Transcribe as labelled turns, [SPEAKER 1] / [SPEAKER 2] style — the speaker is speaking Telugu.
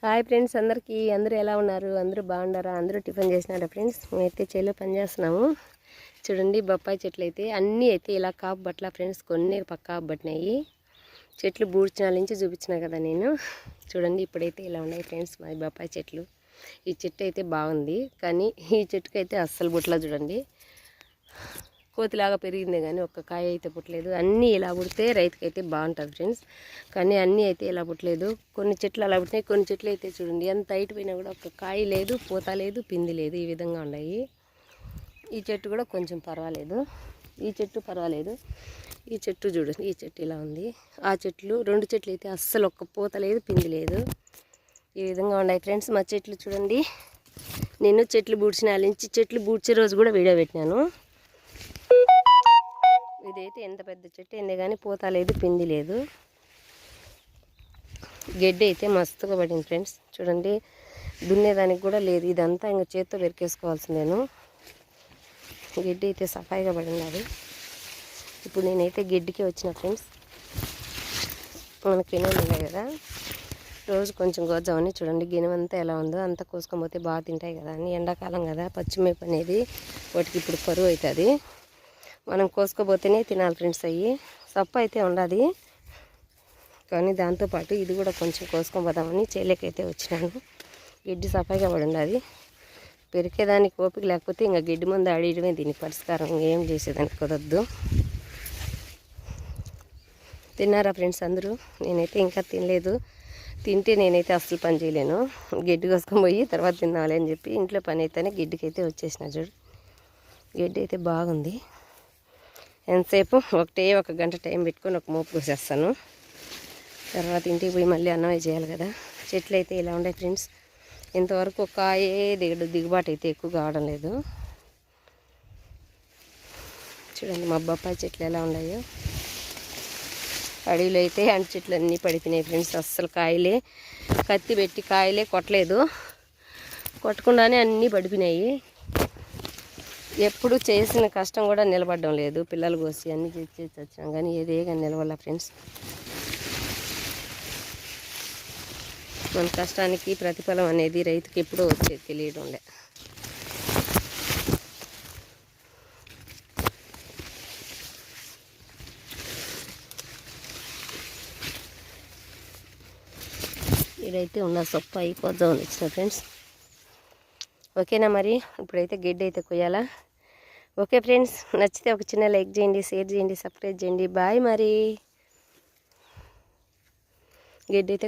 [SPEAKER 1] హాయ్ ఫ్రెండ్స్, అందరూ ఎలా ఉన్నారు? అందరూ బాగున్నారా? అందరూ టిఫిన్ చేసినారా ఫ్రెండ్స్? మేమైతే చేలో పని చేస్తున్నాము. చూడండి, బొప్పాయి చెట్లు అయితే అన్నీ అయితే ఇలా కాపు బట్టల ఫ్రెండ్స్, కొన్ని పక్కా పట్టినాయి. చెట్లు బూడ్చినాల నుంచి చూపించిన కదా నేను. చూడండి, ఇప్పుడైతే ఇలా ఉన్నాయి ఫ్రెండ్స్ మా బొప్పాయి చెట్లు. ఈ చెట్టు అయితే బాగుంది, కానీ ఈ చెట్టుకి అయితే అస్సలు బుట్టలా. చూడండి, కోతిలాగా పెరిగిందే కానీ ఒక్క కాయ అయితే పుట్టలేదు. అన్నీ ఇలా పుడితే రైతుకైతే బాగుంటుంది ఫ్రెండ్స్, కానీ అన్నీ అయితే ఇలా పుట్టలేదు. కొన్ని చెట్లు అలా పుట్టినాయి, కొన్ని చెట్లు అయితే చూడండి ఎంత హైట్ పోయినా కూడా ఒక్క కాయ లేదు, పూత లేదు, పిండి లేదు, ఈ విధంగా ఉన్నాయి. ఈ చెట్టు కూడా కొంచెం పర్వాలేదు, ఈ చెట్టు పర్వాలేదు. ఈ చెట్టు చూడండి, ఈ చెట్టు ఇలా ఉంది. ఆ చెట్లు రెండు చెట్లు అయితే అస్సలు ఒక్క పూత లేదు, పిండి లేదు, ఈ విధంగా ఉన్నాయి ఫ్రెండ్స్ మా చెట్లు. చూడండి, నేను చెట్లు బూడ్చిన నుంచి చెట్లు బూడ్చే రోజు కూడా వీడియో పెట్టినాను. ఇదైతే ఎంత పెద్ద చెట్టు అయిందే కానీ పూత లేదు, పిండి లేదు. గడ్డి అయితే మస్తుగా పడింది ఫ్రెండ్స్. చూడండి, దున్నేదానికి కూడా లేదు. ఇదంతా ఇంకా చేత్తో పెరికేసుకోవాల్సిందేను. గడ్డి అయితే సఫాయిగా పడింది. అది ఇప్పుడు నేనైతే గడ్డికి వచ్చిన ఫ్రెండ్స్. మనకి గిన్నెలు ఉన్నాయి కదా, రోజు కొంచెం గోజామని. చూడండి, గిన్నెమంతా ఎలా ఉందో, అంతా కోసుకొని పోతే బాగా తింటాయి కదా అని. ఎండాకాలం కదా, పచ్చిమేపు అనేది వాటికి ఇప్పుడు కరువు అవుతుంది. మనం కోసుకోపోతేనే తినాలి ఫ్రెండ్స్. అయ్యి సప్పు అయితే ఉండదు, కానీ దాంతోపాటు ఇది కూడా కొంచెం కోసుకొని పోదామని చేలేకైతే వచ్చినాను. గిడ్డి సఫాయిగా పడి ఉండదు. పెరికేదానికి ఓపిక లేకపోతే ఇంకా గిడ్డి ముందు ఆడియడమే దీనికి పరిష్కారం. ఏం చేసేదానికి కుదరదు. తిన్నారా ఫ్రెండ్స్ అందరూ? నేనైతే ఇంకా తినలేదు. తింటే నేనైతే అస్సలు పని చేయలేను. గిడ్డి కోసుకొని పోయి తర్వాత తినాలి అని చెప్పి ఇంట్లో పని అయితేనే గిడ్డికైతే వచ్చేసిన. చూడు, గిడ్డి అయితే బాగుంది. ఎంతసేపు ఒక గంట టైం పెట్టుకొని ఒక మోపు కోసేస్తాను. తర్వాత ఇంటికి పోయి మళ్ళీ అన్నమే చేయాలి కదా. చెట్లు అయితే ఇలా ఉన్నాయి ఫ్రెండ్స్. ఇంతవరకు ఒక కాయే దిగుబాటు అయితే ఎక్కువ కావడం లేదు. చూడండి మా బొప్పాయి చెట్లు ఎలా ఉన్నాయో. అడవిలో అయితే అంటి చెట్లు అన్నీ పడిపోయినాయి ఫ్రెండ్స్. అస్సలు కాయలే, కత్తి పెట్టి కాయలే కొట్టలేదు, కొట్టకుండానే అన్నీ పడిపోయినాయి. ఎప్పుడు చేసిన కష్టం కూడా నిలబడడం లేదు. పిల్లలు కోసి అన్నీ చేసి వచ్చాం కానీ ఏదే కానీ నిలబడాల ఫ్రెండ్స్. మన కష్టానికి ప్రతిఫలం అనేది రైతుకి ఎప్పుడో వచ్చేది తెలియడం లే. ఇదైతే ఉన్న సొప్ప అయిపోద్దామని వచ్చిన ఫ్రెండ్స్. ఓకేనా మరి? ఇప్పుడైతే గడ్డి అయితే కొయ్యాలా. ఓకే ఫ్రెండ్స్, నచ్చితే ఒక చిన్న లైక్ చేయండి, షేర్ చేయండి, సబ్స్క్రైబ్ చేయండి. బాయ్. మరి గడ్డి అయితే